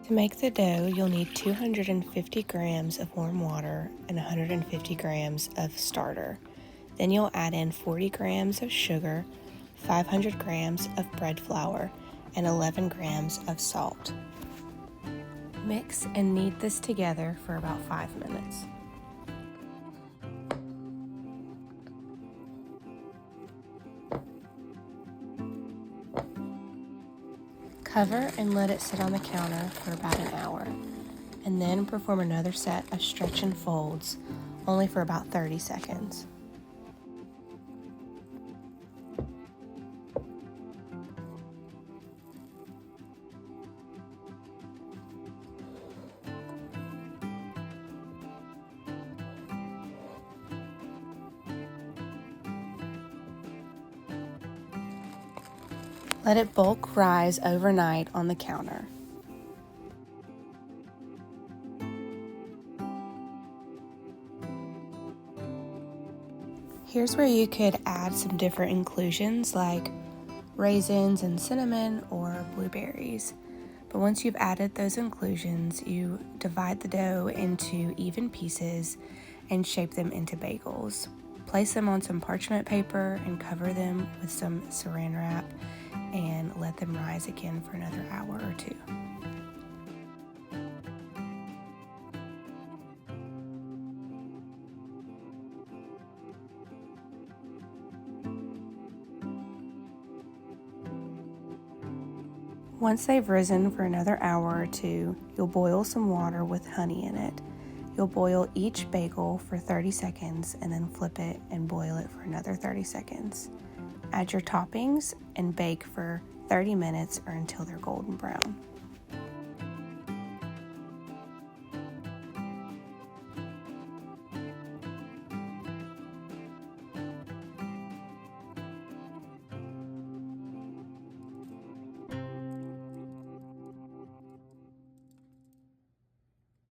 To make the dough, you'll need 250 grams of warm water and 150 grams of starter. Then you'll add in 40 grams of sugar, 500 grams of bread flour, and 11 grams of salt. Mix and knead this together for about 5 minutes. Cover and let it sit on the counter for about an hour, and then perform another set of stretch and folds, only for about 30 seconds. Let it bulk rise overnight on the counter. Here's where you could add some different inclusions like raisins and cinnamon or blueberries. But once you've added those inclusions, you divide the dough into even pieces and shape them into bagels. Place them on some parchment paper and cover them with some saran wrap and let them rise again for another hour or two. Once they've risen for another hour or two, you'll boil some water with honey in it. You'll boil each bagel for 30 seconds and then flip it and boil it for another 30 seconds. Add your toppings and bake for 30 minutes or until they're golden brown.